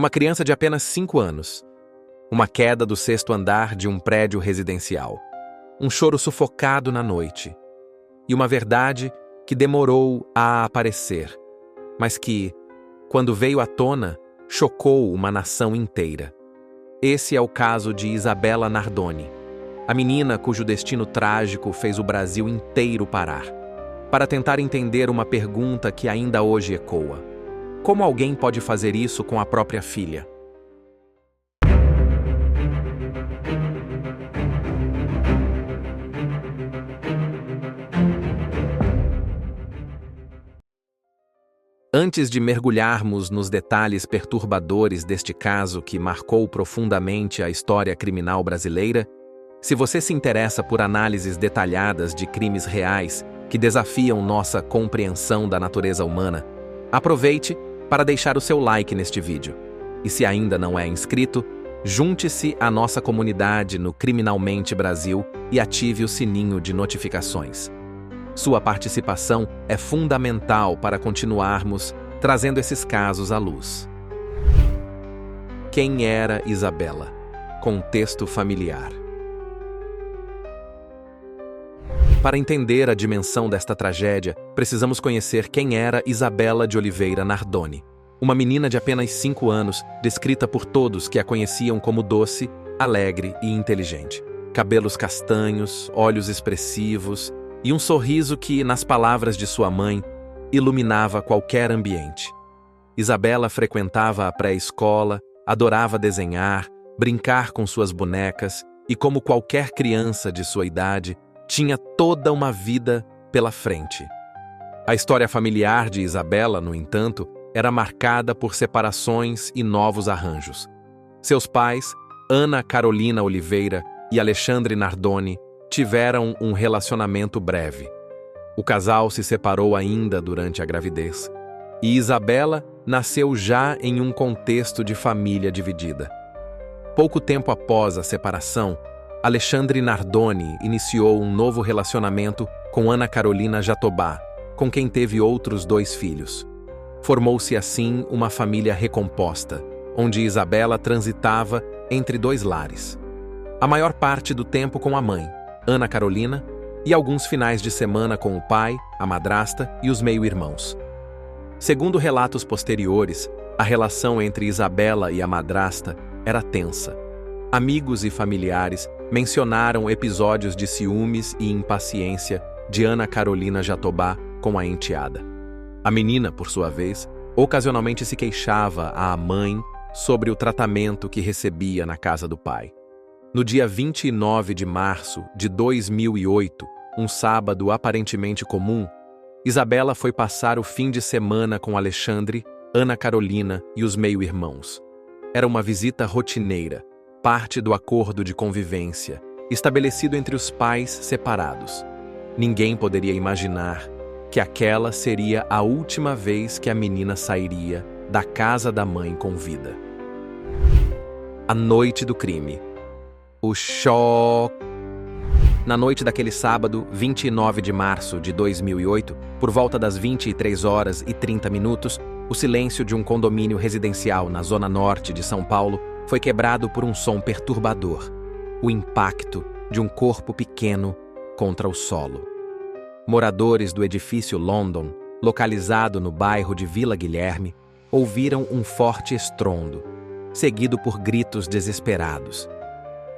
Uma criança de apenas 5 anos. Uma queda do 6º andar de um prédio residencial. Um choro sufocado na noite. E uma verdade que demorou a aparecer, mas que, quando veio à tona, chocou uma nação inteira. Esse é o caso de Isabella Nardoni, a menina cujo destino trágico fez o Brasil inteiro parar, para tentar entender uma pergunta que ainda hoje ecoa: como alguém pode fazer isso com a própria filha? Antes de mergulharmos nos detalhes perturbadores deste caso que marcou profundamente a história criminal brasileira, se você se interessa por análises detalhadas de crimes reais que desafiam nossa compreensão da natureza humana, aproveite para deixar o seu like neste vídeo. E se ainda não é inscrito, junte-se à nossa comunidade no Criminalmente Brasil e ative o sininho de notificações. Sua participação é fundamental para continuarmos trazendo esses casos à luz. Quem era Isabella? Contexto familiar. Para entender a dimensão desta tragédia, precisamos conhecer quem era Isabella de Oliveira Nardoni, uma menina de apenas 5 anos, descrita por todos que a conheciam como doce, alegre e inteligente. Cabelos castanhos, olhos expressivos e um sorriso que, nas palavras de sua mãe, iluminava qualquer ambiente. Isabella frequentava a pré-escola, adorava desenhar, brincar com suas bonecas e, como qualquer criança de sua idade, tinha toda uma vida pela frente. A história familiar de Isabella, no entanto, era marcada por separações e novos arranjos. Seus pais, Ana Carolina Oliveira e Alexandre Nardoni, tiveram um relacionamento breve. O casal se separou ainda durante a gravidez, e Isabella nasceu já em um contexto de família dividida. Pouco tempo após a separação, Alexandre Nardoni iniciou um novo relacionamento com Ana Carolina Jatobá, com quem teve outros 2 filhos. Formou-se assim uma família recomposta, onde Isabella transitava entre 2 lares. A maior parte do tempo com a mãe, Ana Carolina, e alguns finais de semana com o pai, a madrasta e os meio-irmãos. Segundo relatos posteriores, a relação entre Isabella e a madrasta era tensa. Amigos e familiares mencionaram episódios de ciúmes e impaciência de Ana Carolina Jatobá com a enteada. A menina, por sua vez, ocasionalmente se queixava à mãe sobre o tratamento que recebia na casa do pai. No dia 29 de março de 2008, um sábado aparentemente comum, Isabella foi passar o fim de semana com Alexandre, Ana Carolina e os meio-irmãos. Era uma visita rotineira, parte do acordo de convivência, estabelecido entre os pais separados. Ninguém poderia imaginar que aquela seria a última vez que a menina sairia da casa da mãe com vida. A noite do crime. O choque. Na noite daquele sábado, 29 de março de 2008, por volta das 23h30, o silêncio de um condomínio residencial na zona norte de São Paulo foi quebrado por um som perturbador: o impacto de um corpo pequeno contra o solo. Moradores do edifício London, localizado no bairro de Vila Guilherme, ouviram um forte estrondo, seguido por gritos desesperados.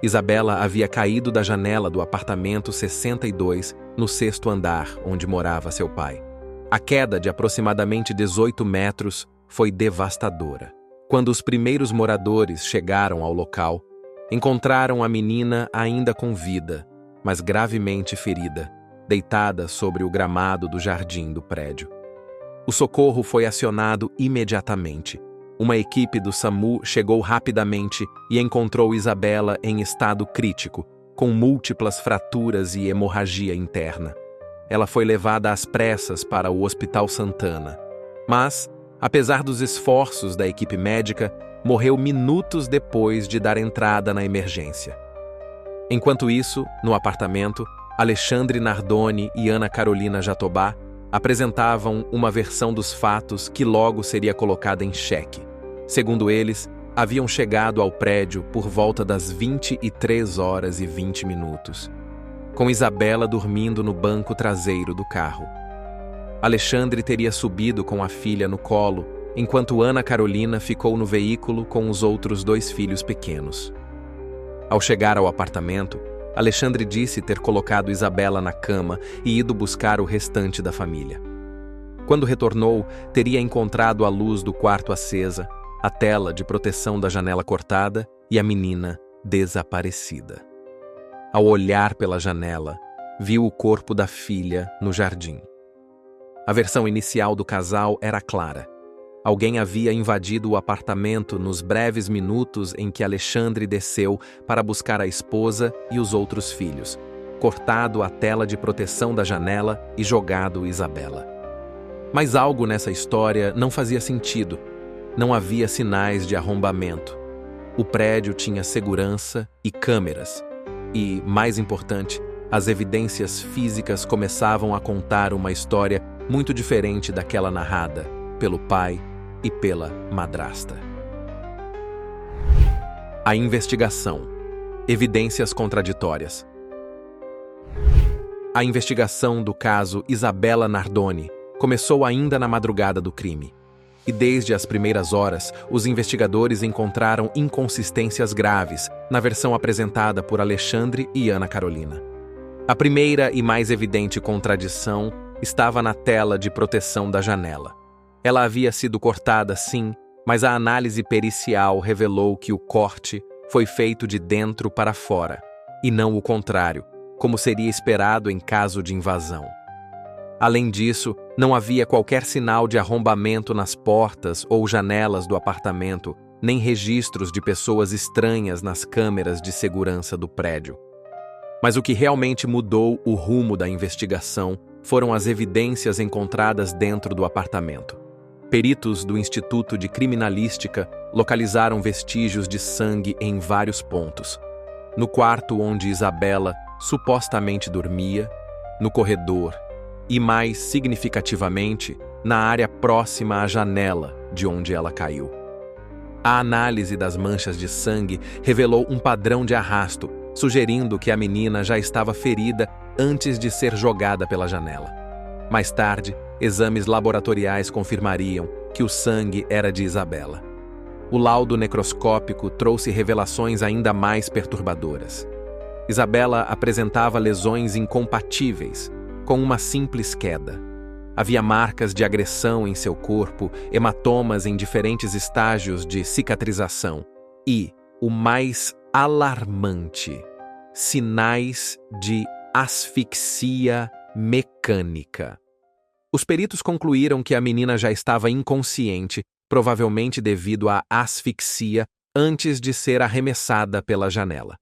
Isabella havia caído da janela do apartamento 62, no 6º andar, onde morava seu pai. A queda de aproximadamente 18 metros foi devastadora. Quando os primeiros moradores chegaram ao local, encontraram a menina ainda com vida, mas gravemente ferida, deitada sobre o gramado do jardim do prédio. O socorro foi acionado imediatamente. Uma equipe do SAMU chegou rapidamente e encontrou Isabella em estado crítico, com múltiplas fraturas e hemorragia interna. Ela foi levada às pressas para o Hospital Santana, mas, apesar dos esforços da equipe médica, morreu minutos depois de dar entrada na emergência. Enquanto isso, no apartamento, Alexandre Nardoni e Ana Carolina Jatobá apresentavam uma versão dos fatos que logo seria colocada em xeque. Segundo eles, haviam chegado ao prédio por volta das 23h20, com Isabela dormindo no banco traseiro do carro. Alexandre teria subido com a filha no colo, enquanto Ana Carolina ficou no veículo com os outros 2 filhos pequenos. Ao chegar ao apartamento, Alexandre disse ter colocado Isabela na cama e ido buscar o restante da família. Quando retornou, teria encontrado a luz do quarto acesa, a tela de proteção da janela cortada e a menina desaparecida. Ao olhar pela janela, viu o corpo da filha no jardim. A versão inicial do casal era clara. Alguém havia invadido o apartamento nos breves minutos em que Alexandre desceu para buscar a esposa e os outros filhos, cortado a tela de proteção da janela e jogado Isabela. Mas algo nessa história não fazia sentido. Não havia sinais de arrombamento. O prédio tinha segurança e câmeras. E, mais importante, as evidências físicas começavam a contar uma história muito diferente daquela narrada pelo pai e pela madrasta. A investigação. Evidências contraditórias. A investigação do caso Isabela Nardoni começou ainda na madrugada do crime. E desde as primeiras horas, os investigadores encontraram inconsistências graves na versão apresentada por Alexandre e Ana Carolina. A primeira e mais evidente contradição estava na tela de proteção da janela. Ela havia sido cortada, sim, mas a análise pericial revelou que o corte foi feito de dentro para fora, e não o contrário, como seria esperado em caso de invasão. Além disso, não havia qualquer sinal de arrombamento nas portas ou janelas do apartamento, nem registros de pessoas estranhas nas câmeras de segurança do prédio. Mas o que realmente mudou o rumo da investigação foram as evidências encontradas dentro do apartamento. Peritos do Instituto de Criminalística localizaram vestígios de sangue em vários pontos. No quarto onde Isabela supostamente dormia, no corredor e, mais significativamente, na área próxima à janela de onde ela caiu. A análise das manchas de sangue revelou um padrão de arrasto, sugerindo que a menina já estava ferida antes de ser jogada pela janela. Mais tarde, exames laboratoriais confirmariam que o sangue era de Isabela. O laudo necroscópico trouxe revelações ainda mais perturbadoras. Isabela apresentava lesões incompatíveis com uma simples queda. Havia marcas de agressão em seu corpo, hematomas em diferentes estágios de cicatrização e, o mais alarmante, sinais de asfixia mecânica. Os peritos concluíram que a menina já estava inconsciente, provavelmente devido à asfixia, antes de ser arremessada pela janela.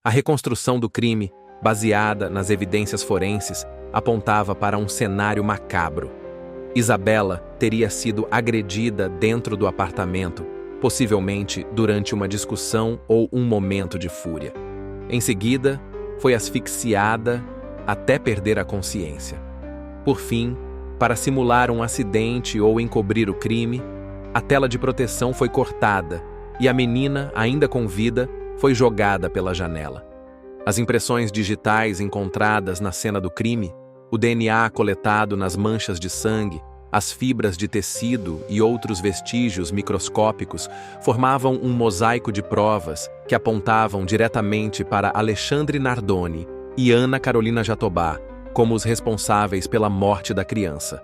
A reconstrução do crime, baseada nas evidências forenses, apontava para um cenário macabro. Isabela teria sido agredida dentro do apartamento, possivelmente durante uma discussão ou um momento de fúria. Em seguida, foi asfixiada até perder a consciência. Por fim, para simular um acidente ou encobrir o crime, a tela de proteção foi cortada e a menina, ainda com vida, foi jogada pela janela. As impressões digitais encontradas na cena do crime, o DNA coletado nas manchas de sangue, as fibras de tecido e outros vestígios microscópicos formavam um mosaico de provas que apontavam diretamente para Alexandre Nardoni e Ana Carolina Jatobá como os responsáveis pela morte da criança.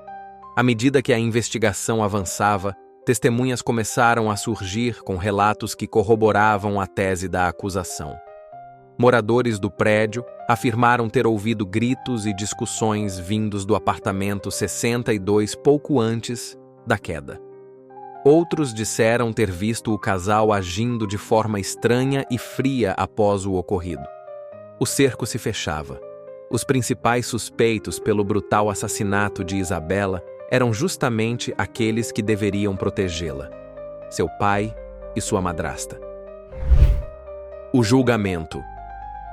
À medida que a investigação avançava, testemunhas começaram a surgir com relatos que corroboravam a tese da acusação. Moradores do prédio afirmaram ter ouvido gritos e discussões vindos do apartamento 62 pouco antes da queda. Outros disseram ter visto o casal agindo de forma estranha e fria após o ocorrido. O cerco se fechava. Os principais suspeitos pelo brutal assassinato de Isabela eram justamente aqueles que deveriam protegê-la: seu pai e sua madrasta. O julgamento.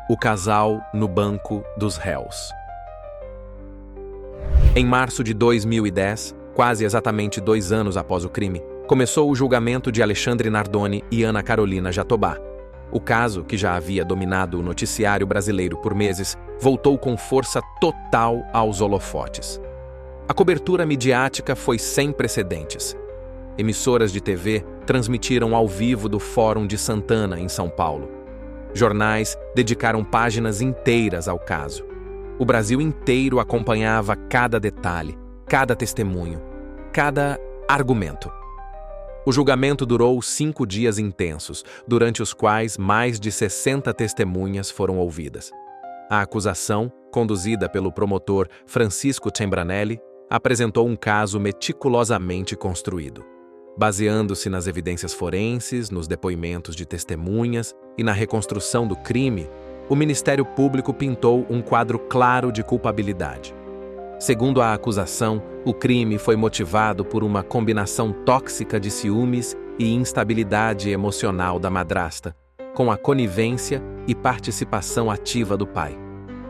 O casal no banco dos réus. Em março de 2010, quase exatamente 2 anos após o crime, Começou o julgamento de Alexandre Nardoni e Ana Carolina Jatobá. O caso, que já havia dominado o noticiário brasileiro por meses, voltou com força total aos holofotes. A cobertura midiática foi sem precedentes. Emissoras de TV transmitiram ao vivo do Fórum de Santana, em São Paulo. Jornais dedicaram páginas inteiras ao caso. O Brasil inteiro acompanhava cada detalhe, cada testemunho, cada argumento. O julgamento durou 5 dias intensos, durante os quais mais de 60 testemunhas foram ouvidas. A acusação, conduzida pelo promotor Francisco Cembranelli, apresentou um caso meticulosamente construído. Baseando-se nas evidências forenses, nos depoimentos de testemunhas e na reconstrução do crime, o Ministério Público pintou um quadro claro de culpabilidade. Segundo a acusação, o crime foi motivado por uma combinação tóxica de ciúmes e instabilidade emocional da madrasta, com a conivência e participação ativa do pai.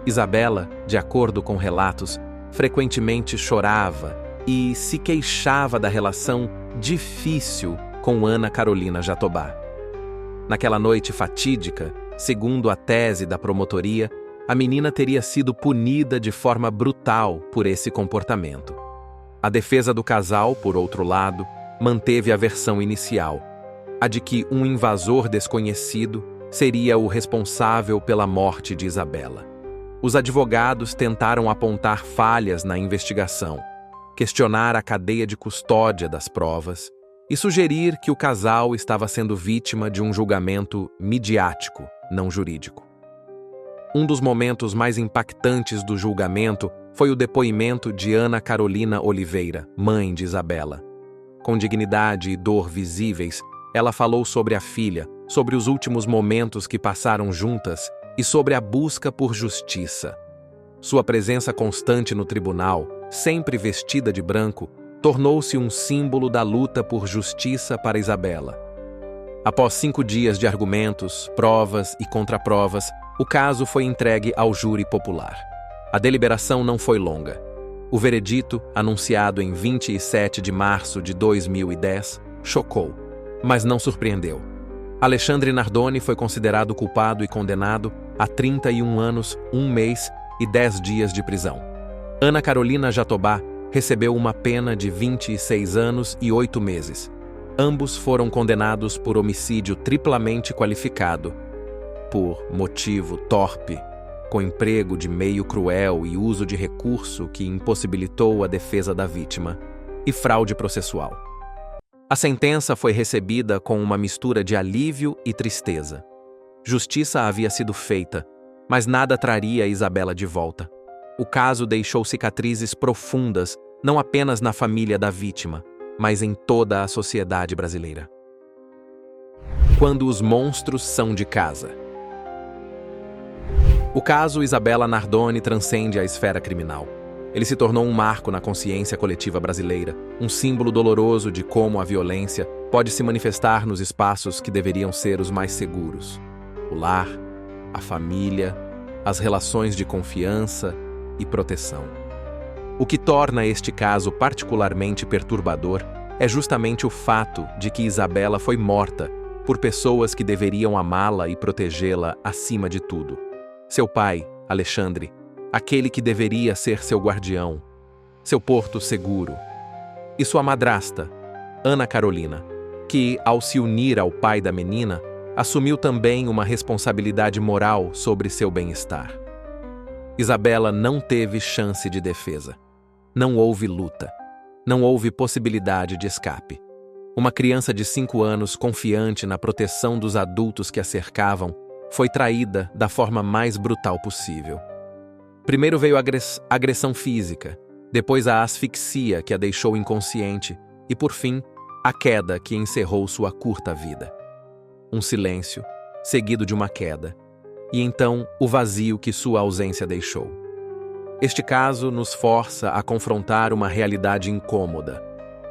Isabela, de acordo com relatos, frequentemente chorava e se queixava da relação difícil com Ana Carolina Jatobá. Naquela noite fatídica, segundo a tese da promotoria, a menina teria sido punida de forma brutal por esse comportamento. A defesa do casal, por outro lado, manteve a versão inicial, a de que um invasor desconhecido seria o responsável pela morte de Isabela. Os advogados tentaram apontar falhas na investigação, questionar a cadeia de custódia das provas e sugerir que o casal estava sendo vítima de um julgamento midiático, não jurídico. Um dos momentos mais impactantes do julgamento foi o depoimento de Ana Carolina Oliveira, mãe de Isabela. Com dignidade e dor visíveis, ela falou sobre a filha, sobre os últimos momentos que passaram juntas e sobre a busca por justiça. Sua presença constante no tribunal, sempre vestida de branco, tornou-se um símbolo da luta por justiça para Isabela. Após 5 dias de argumentos, provas e contraprovas, o caso foi entregue ao júri popular. A deliberação não foi longa. O veredito, anunciado em 27 de março de 2010, chocou, mas não surpreendeu. Alexandre Nardoni foi considerado culpado e condenado a 31 anos, 1 mês e 10 dias de prisão. Ana Carolina Jatobá recebeu uma pena de 26 anos e 8 meses. Ambos foram condenados por homicídio triplamente qualificado, por motivo torpe, com emprego de meio cruel e uso de recurso que impossibilitou a defesa da vítima, e fraude processual. A sentença foi recebida com uma mistura de alívio e tristeza. Justiça havia sido feita, mas nada traria Isabela de volta. O caso deixou cicatrizes profundas, não apenas na família da vítima, mas em toda a sociedade brasileira. Quando os monstros são de casa. O caso Isabela Nardoni transcende a esfera criminal. Ele se tornou um marco na consciência coletiva brasileira, um símbolo doloroso de como a violência pode se manifestar nos espaços que deveriam ser os mais seguros: o lar, a família, as relações de confiança e proteção. O que torna este caso particularmente perturbador é justamente o fato de que Isabela foi morta por pessoas que deveriam amá-la e protegê-la acima de tudo. Seu pai, Alexandre, aquele que deveria ser seu guardião, seu porto seguro, e sua madrasta, Ana Carolina, que, ao se unir ao pai da menina, assumiu também uma responsabilidade moral sobre seu bem-estar. Isabela não teve chance de defesa. Não houve luta. Não houve possibilidade de escape. Uma criança de 5 anos, confiante na proteção dos adultos que a cercavam, foi traída da forma mais brutal possível. Primeiro veio a agressão física, depois a asfixia que a deixou inconsciente e, por fim, a queda que encerrou sua curta vida. Um silêncio, seguido de uma queda, e então o vazio que sua ausência deixou. Este caso nos força a confrontar uma realidade incômoda.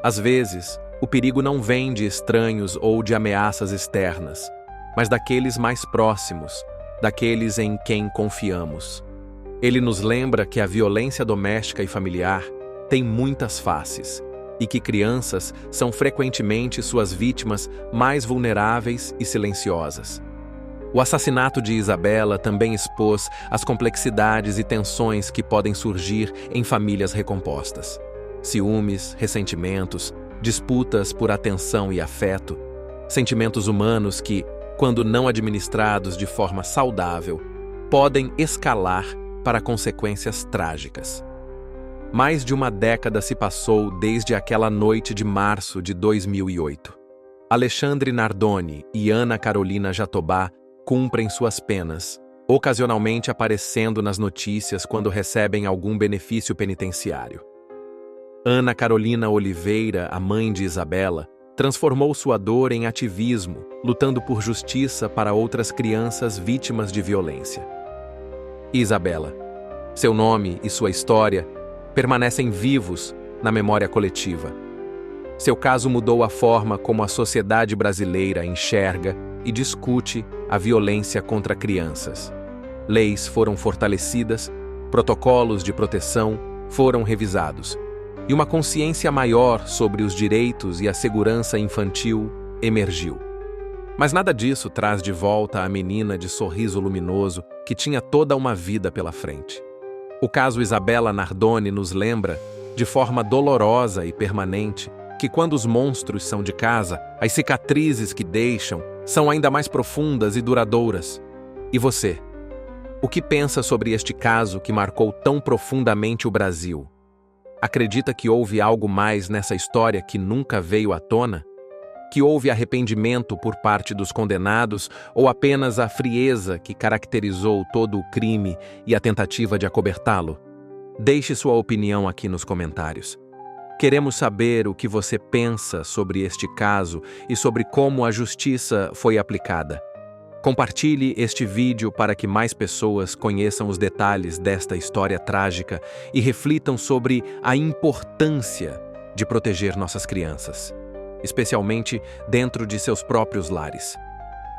Às vezes, o perigo não vem de estranhos ou de ameaças externas, mas daqueles mais próximos, daqueles em quem confiamos. Ele nos lembra que a violência doméstica e familiar tem muitas faces, e que crianças são frequentemente suas vítimas mais vulneráveis e silenciosas. O assassinato de Isabela também expôs as complexidades e tensões que podem surgir em famílias recompostas. Ciúmes, ressentimentos, disputas por atenção e afeto, sentimentos humanos que, quando não administrados de forma saudável, podem escalar para consequências trágicas. Mais de uma década se passou desde aquela noite de março de 2008. Alexandre Nardoni e Ana Carolina Jatobá cumprem suas penas, ocasionalmente aparecendo nas notícias quando recebem algum benefício penitenciário. Ana Carolina Oliveira, a mãe de Isabela, transformou sua dor em ativismo, lutando por justiça para outras crianças vítimas de violência. Isabela, seu nome e sua história permanecem vivos na memória coletiva. Seu caso mudou a forma como a sociedade brasileira enxerga e discute a violência contra crianças. Leis foram fortalecidas, protocolos de proteção foram revisados, e uma consciência maior sobre os direitos e a segurança infantil emergiu. Mas nada disso traz de volta a menina de sorriso luminoso que tinha toda uma vida pela frente. O caso Isabela Nardoni nos lembra, de forma dolorosa e permanente, que quando os monstros são de casa, as cicatrizes que deixam são ainda mais profundas e duradouras. E você? O que pensa sobre este caso que marcou tão profundamente o Brasil? Acredita que houve algo mais nessa história que nunca veio à tona? Que houve arrependimento por parte dos condenados ou apenas a frieza que caracterizou todo o crime e a tentativa de acobertá-lo? Deixe sua opinião aqui nos comentários. Queremos saber o que você pensa sobre este caso e sobre como a justiça foi aplicada. Compartilhe este vídeo para que mais pessoas conheçam os detalhes desta história trágica e reflitam sobre a importância de proteger nossas crianças, especialmente dentro de seus próprios lares.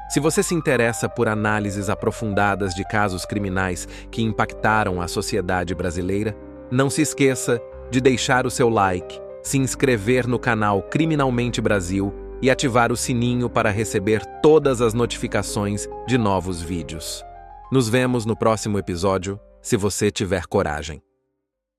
Se você se interessa por análises aprofundadas de casos criminais que impactaram a sociedade brasileira, não se esqueça de deixar o seu like, se inscrever no canal Criminalmente Brasil e ativar o sininho para receber todas as notificações de novos vídeos. Nos vemos no próximo episódio, se você tiver coragem.